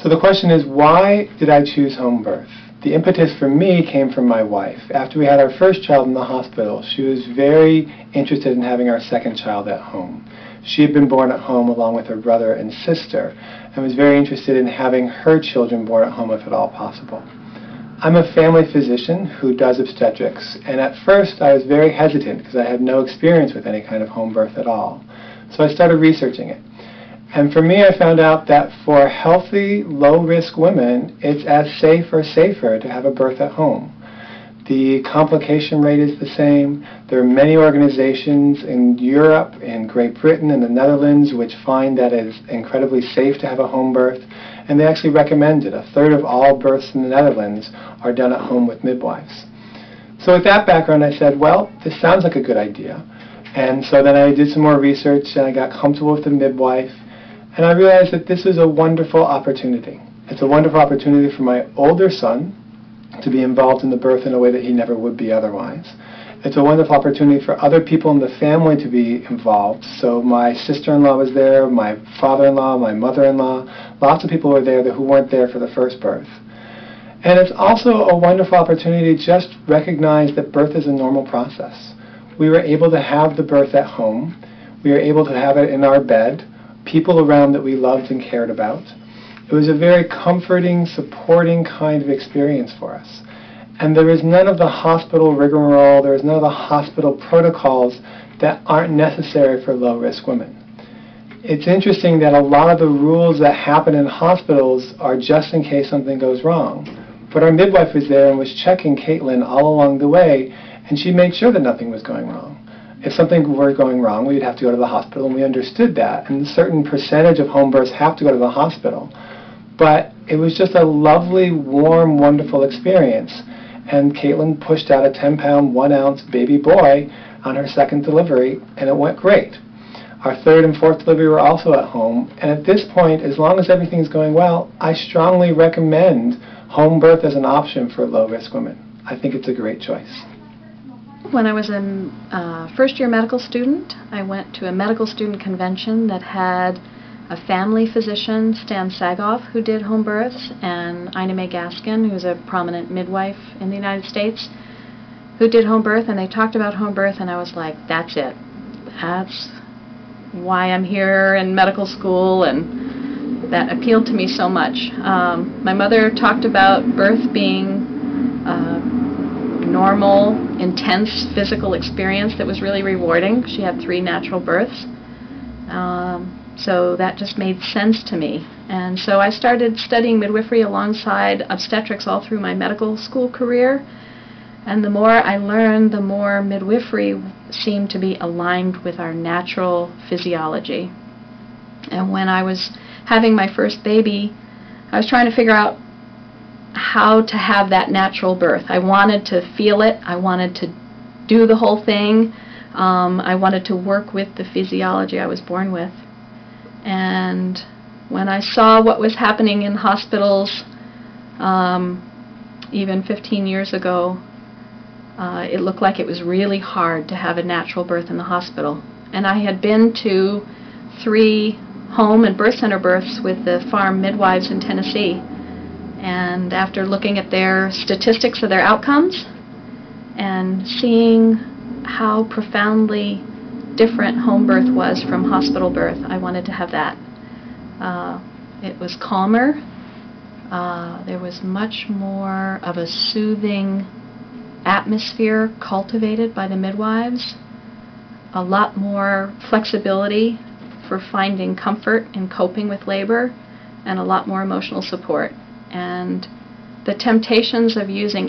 So the question is, why did I choose home birth? The impetus for me came from my wife. After we had our first child in the hospital, she was very interested in having our second child at home. She had been born at home along with her brother and sister, and was very interested in having her children born at home if at all possible. I'm a family physician who does obstetrics, and at first I was very hesitant because I had no experience with any kind of home birth at all. So I started researching it. And for me, I found out that for healthy, low-risk women, it's as safe or safer to have a birth at home. The complication rate is the same. There are many organizations in Europe, in Great Britain, and the Netherlands which find that it is incredibly safe to have a home birth, and they actually recommend it. 1/3 of all births in the Netherlands are done at home with midwives. So with that background, I said, well, this sounds like a good idea. And so then I did some more research, and I got comfortable with the midwife, and I realized that this is a wonderful opportunity. It's a wonderful opportunity for my older son to be involved in the birth in a way that he never would be otherwise. It's a wonderful opportunity for other people in the family to be involved. So my sister-in-law was there, my father-in-law, my mother-in-law, lots of people were there who weren't there for the first birth. And it's also a wonderful opportunity to just recognize that birth is a normal process. We were able to have the birth at home. We were able to have it in our bed, people around that we loved and cared about. It was a very comforting, supporting kind of experience for us. And there is none of the hospital rigmarole, there is none of the hospital protocols that aren't necessary for low-risk women. It's interesting that a lot of the rules that happen in hospitals are just in case something goes wrong. But our midwife was there and was checking Caitlin all along the way, and she made sure that nothing was going wrong. If something were going wrong, we'd have to go to the hospital, and we understood that. And a certain percentage of home births have to go to the hospital. But it was just a lovely, warm, wonderful experience. And Caitlin pushed out a 10-pound, 1-ounce baby boy on her second delivery, and it went great. Our third and fourth delivery were also at home. And at this point, as long as everything's going well, I strongly recommend home birth as an option for low-risk women. I think it's a great choice. When I was a first-year medical student, I went to a medical student convention that had a family physician, Stan Sagoff, who did home births, and Ina Mae Gaskin, who's a prominent midwife in the United States, who did home birth, and they talked about home birth, and I was like, that's it. That's why I'm here in medical school, and that appealed to me so much. My mother talked about birth being normal, intense physical experience that was really rewarding. She had 3 natural births. So that just made sense to me. And so I started studying midwifery alongside obstetrics all through my medical school career. And the more I learned, the more midwifery seemed to be aligned with our natural physiology. And when I was having my first baby, I was trying to figure out how to have that natural birth. I wanted to feel it. I wanted to do the whole thing. I wanted to work with the physiology I was born with. And when I saw what was happening in hospitals, even 15 years ago, it looked like it was really hard to have a natural birth in the hospital. And I had been to 3 home and birth center births with the farm midwives in Tennessee. And after looking at their statistics of their outcomes and seeing how profoundly different home birth was from hospital birth, I wanted to have that. It was calmer. There was much more of a soothing atmosphere cultivated by the midwives, a lot more flexibility for finding comfort in coping with labor, and a lot more emotional support. And the temptations of using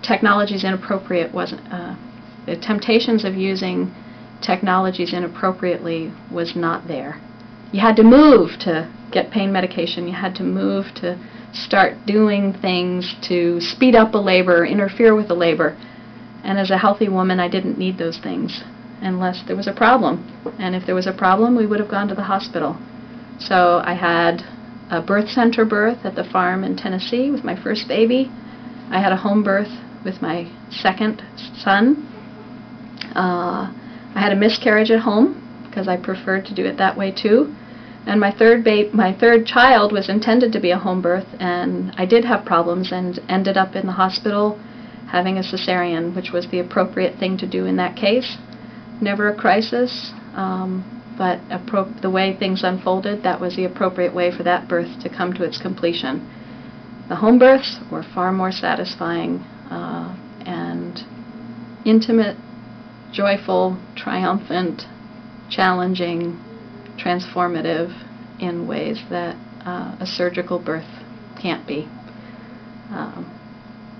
technologies inappropriate wasn't. The temptations of using technologies inappropriately was not there. You had to move to get pain medication. You had to move to start doing things to speed up a labor, interfere with the labor. And as a healthy woman, I didn't need those things unless there was a problem. And if there was a problem, we would have gone to the hospital. So I had a birth center birth at the farm in Tennessee with my first baby. I had a home birth with my second son. I had a miscarriage at home because I preferred to do it that way too. And my third child was intended to be a home birth, and I did have problems and ended up in the hospital having a cesarean, which was the appropriate thing to do in that case. Never a crisis, but the way things unfolded, that was the appropriate way for that birth to come to its completion. The home births were far more satisfying and intimate, joyful, triumphant, challenging, transformative in ways that a surgical birth can't be.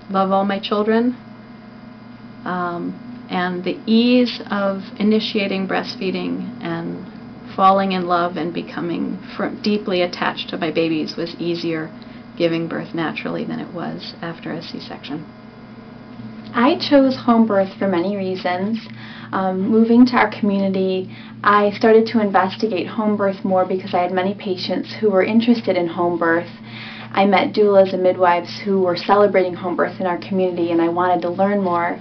Love all my children, and the ease of initiating breastfeeding and falling in love and becoming deeply attached to my babies was easier giving birth naturally than it was after a C-section. I chose home birth for many reasons. Moving to our community, I started to investigate home birth more because I had many patients who were interested in home birth. I met doulas and midwives who were celebrating home birth in our community, and I wanted to learn more.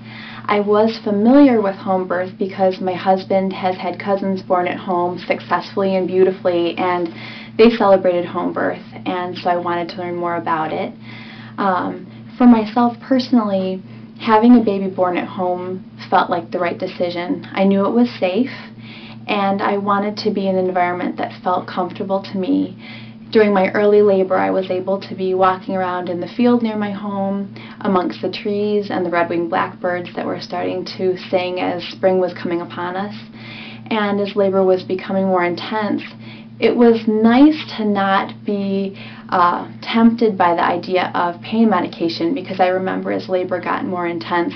I was familiar with home birth because my husband has had cousins born at home successfully and beautifully, and they celebrated home birth, and so I wanted to learn more about it. For myself personally, having a baby born at home felt like the right decision. I knew it was safe, and I wanted to be in an environment that felt comfortable to me. During my early labor, I was able to be walking around in the field near my home, amongst the trees and the red-winged blackbirds that were starting to sing as spring was coming upon us. And as labor was becoming more intense, it was nice to not be tempted by the idea of pain medication, because I remember as labor got more intense,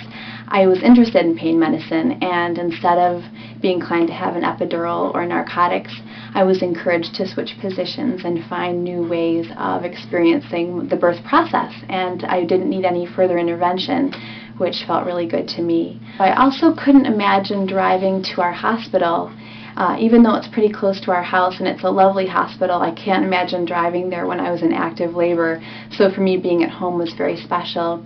I was interested in pain medicine, and instead of being inclined to have an epidural or narcotics, I was encouraged to switch positions and find new ways of experiencing the birth process, and I didn't need any further intervention, which felt really good to me. I also couldn't imagine driving to our hospital. Even though it's pretty close to our house and it's a lovely hospital, I can't imagine driving there when I was in active labor, so for me being at home was very special.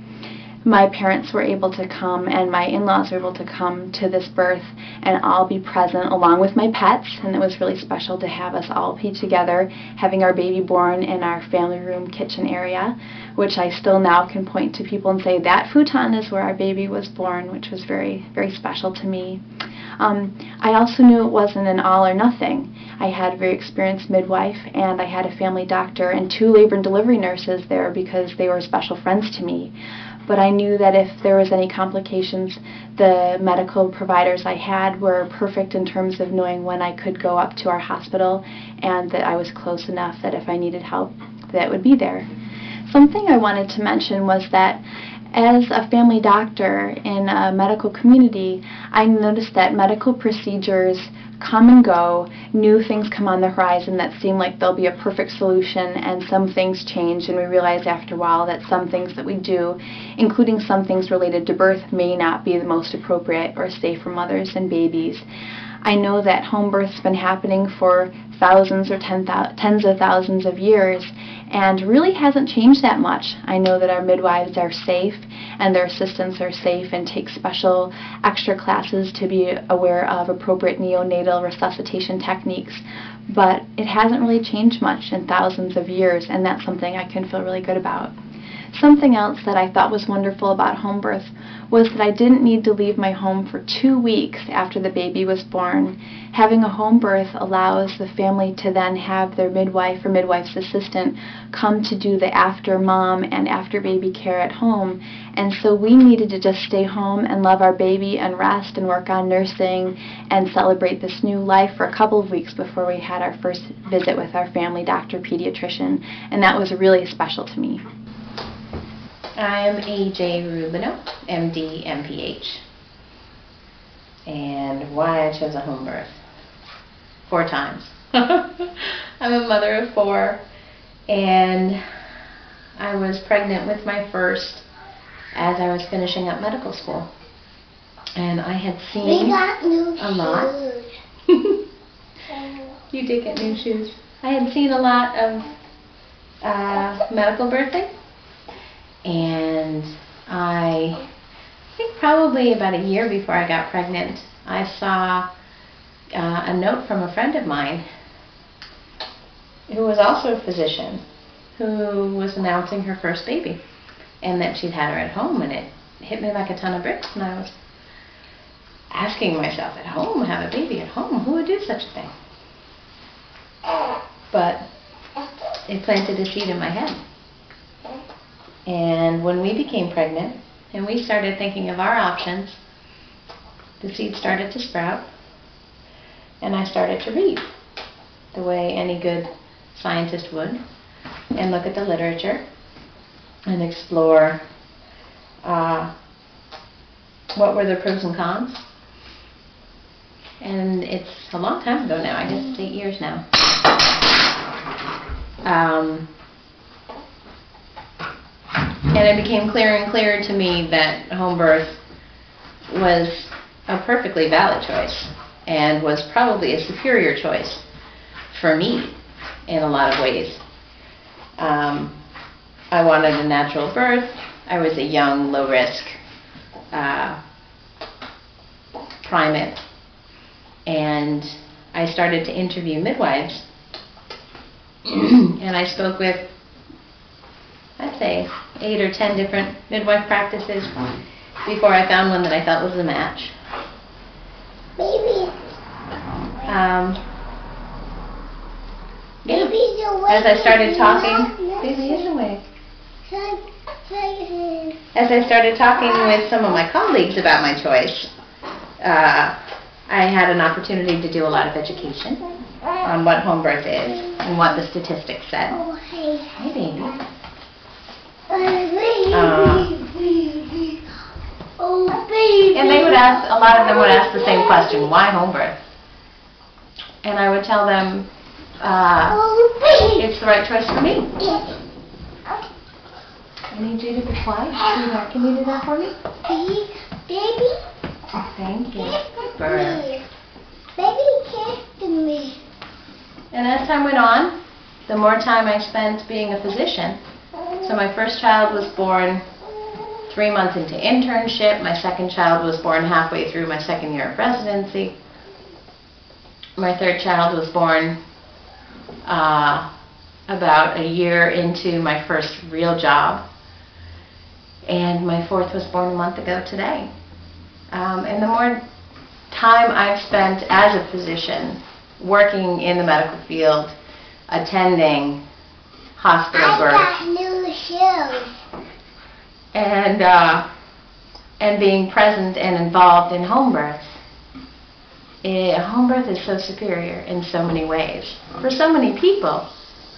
My parents were able to come, and my in-laws were able to come to this birth and all be present along with my pets, and it was really special to have us all be together, having our baby born in our family room kitchen area, which I still now can point to people and say, that futon is where our baby was born, which was very, very special to me. I also knew it wasn't an all or nothing. I had a very experienced midwife, and I had a family doctor and 2 labor and delivery nurses there because they were special friends to me. But I knew that if there was any complications, the medical providers I had were perfect in terms of knowing when I could go up to our hospital, and that I was close enough that if I needed help, that would be there. Something I wanted to mention was that as a family doctor in a medical community, I noticed that medical procedures come and go, new things come on the horizon that seem like they'll be a perfect solution, and some things change, and we realize after a while that some things that we do, including some things related to birth, may not be the most appropriate or safe for mothers and babies. I know that home birth's been happening for thousands or tens of thousands of years, and really hasn't changed that much. I know that our midwives are safe, and their assistants are safe, and take special extra classes to be aware of appropriate neonatal resuscitation techniques. But it hasn't really changed much in thousands of years, and that's something I can feel really good about. Something else that I thought was wonderful about home birth was that I didn't need to leave my home for 2 weeks after the baby was born. Having a home birth allows the family to then have their midwife or midwife's assistant come to do the after mom and after baby care at home. And so we needed to just stay home and love our baby and rest and work on nursing and celebrate this new life for a couple of weeks before we had our first visit with our family doctor pediatrician. And that was really special to me. I'm A.J. Rubino, M.D., M.Ph. And why I chose a home birth? 4 times. I'm a mother of 4, and I was pregnant with my first as I was finishing up medical school. And I had seen a lot. You did get new shoes. I had seen a lot of medical birthing. And I think probably about a year before I got pregnant, I saw a note from a friend of mine who was also a physician, who was announcing her first baby, and that she'd had her at home, and it hit me like a ton of bricks, and I was asking myself, at home, have a baby at home, who would do such a thing? But it planted a seed in my head. And when we became pregnant, and we started thinking of our options, the seed started to sprout, and I started to read the way any good scientist would, and look at the literature and explore what were the pros and cons. And it's a long time ago now. I guess it's 8 years now. And it became clearer and clearer to me that home birth was a perfectly valid choice, and was probably a superior choice for me in a lot of ways. I wanted a natural birth. I was a young, low-risk primate, and I started to interview midwives, and I spoke with, I'd say, 8 or 10 different midwife practices before I found one that I thought was a match. Baby. Baby's awake. As I started talking, baby is awake. As I started talking with some of my colleagues about my choice, I had an opportunity to do a lot of education on what home birth is and what the statistics said. Oh, hey. Hey, baby. Oh, baby. And they would ask, a lot of them would ask the same question, why home birth? And I would tell them, Oh, baby. it's the right choice for me. I need you to be quiet. Sweetheart, can you do that for me? Baby. Thank you. Baby kissed me. And as time went on, the more time I spent being a physician. So my first child was born 3 months into internship. My second child was born halfway through my second year of residency. My third child was born about a year into my first real job. And my fourth was born a month ago today. And the more time I've spent as a physician, working in the medical field, attending hospital births, I got new shoes. and being present and involved in home births, home birth is so superior in so many ways. For so many people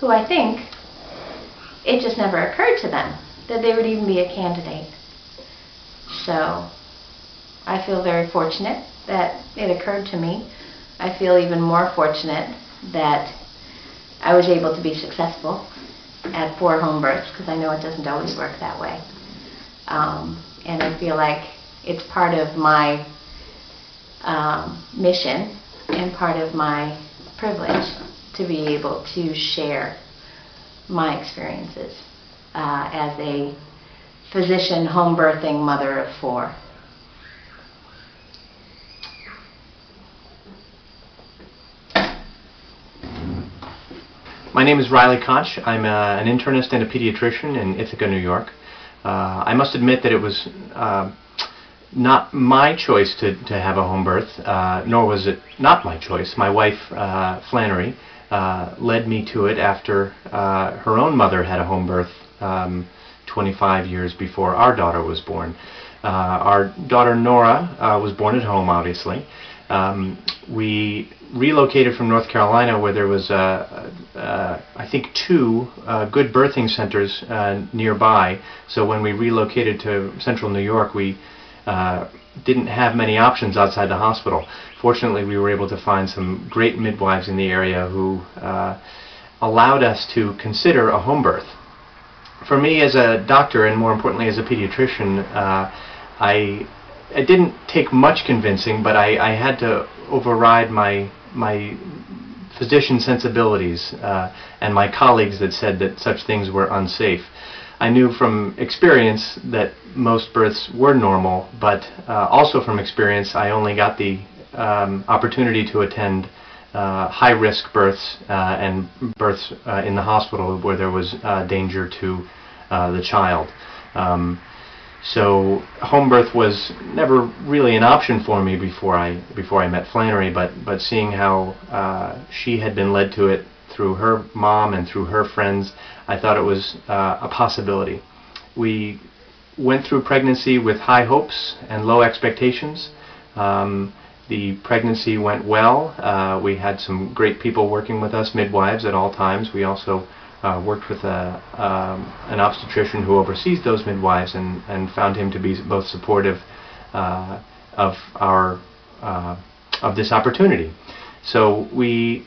who I think it just never occurred to them that they would even be a candidate. So I feel very fortunate that it occurred to me. I feel even more fortunate that I was able to be successful at 4 home births, because I know it doesn't always work that way. And I feel like it's part of my mission and part of my privilege to be able to share my experiences as a physician home birthing mother of 4. My name is Riley Koch. I'm an internist and a pediatrician in Ithaca, New York. I must admit that it was not my choice to have a home birth, nor was it not my choice. My wife, Flannery, led me to it after her own mother had a home birth 25 years before our daughter was born. Our daughter Nora was born at home, obviously. We relocated from North Carolina, where there was, I think, 2 good birthing centers nearby. So when we relocated to central New York, we didn't have many options outside the hospital. Fortunately, we were able to find some great midwives in the area who allowed us to consider a home birth. For me, as a doctor, and more importantly as a pediatrician, it didn't take much convincing, but I had to override my physician sensibilities and my colleagues that said that such things were unsafe. I knew from experience that most births were normal, but also from experience I only got the opportunity to attend high-risk births and births in the hospital where there was danger to the child. So home birth was never really an option for me before I met Flannery, but seeing how she had been led to it through her mom and through her friends, I thought it was a possibility. We went through pregnancy with high hopes and low expectations. The pregnancy went well. We had some great people working with us, midwives at all times. We also worked with an obstetrician who oversees those midwives, and found him to be both supportive of this opportunity. So we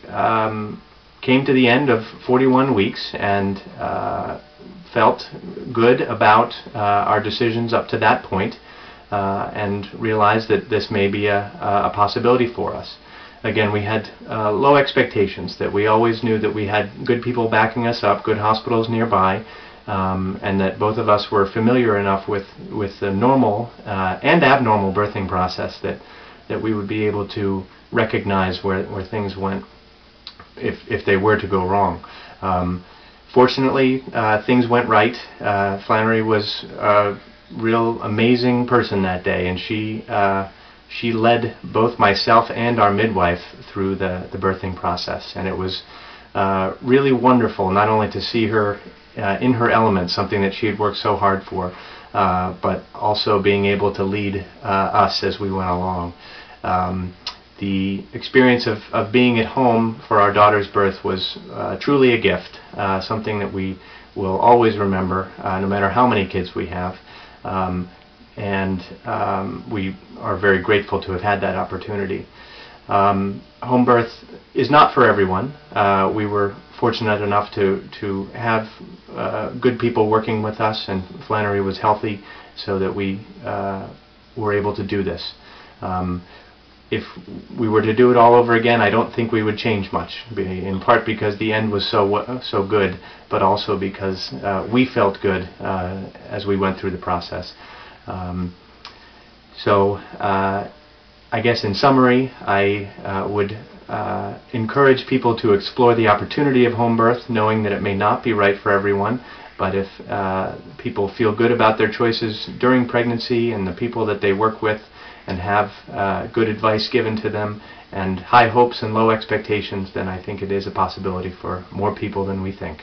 came to the end of 41 weeks and felt good about our decisions up to that point, and realized that this may be a possibility for us. Again, we had low expectations, that we always knew that we had good people backing us up, good hospitals nearby, and that both of us were familiar enough with the normal and abnormal birthing process that we would be able to recognize where things went if they were to go wrong. Fortunately, things went right. Flannery was a real amazing person that day, and she led both myself and our midwife through the birthing process, and it was really wonderful not only to see her in her element, something that she had worked so hard for, but also being able to lead us as we went along. The experience of being at home for our daughter's birth was truly a gift, something that we will always remember, no matter how many kids we have. And we are very grateful to have had that opportunity. Home birth is not for everyone. We were fortunate enough to have good people working with us, and Flannery was healthy so that we were able to do this. If we were to do it all over again, I don't think we would change much, in part because the end was so good, but also because we felt good as we went through the process. So I guess in summary, I would encourage people to explore the opportunity of home birth, knowing that it may not be right for everyone, but if people feel good about their choices during pregnancy and the people that they work with, and have good advice given to them, and high hopes and low expectations, then I think it is a possibility for more people than we think.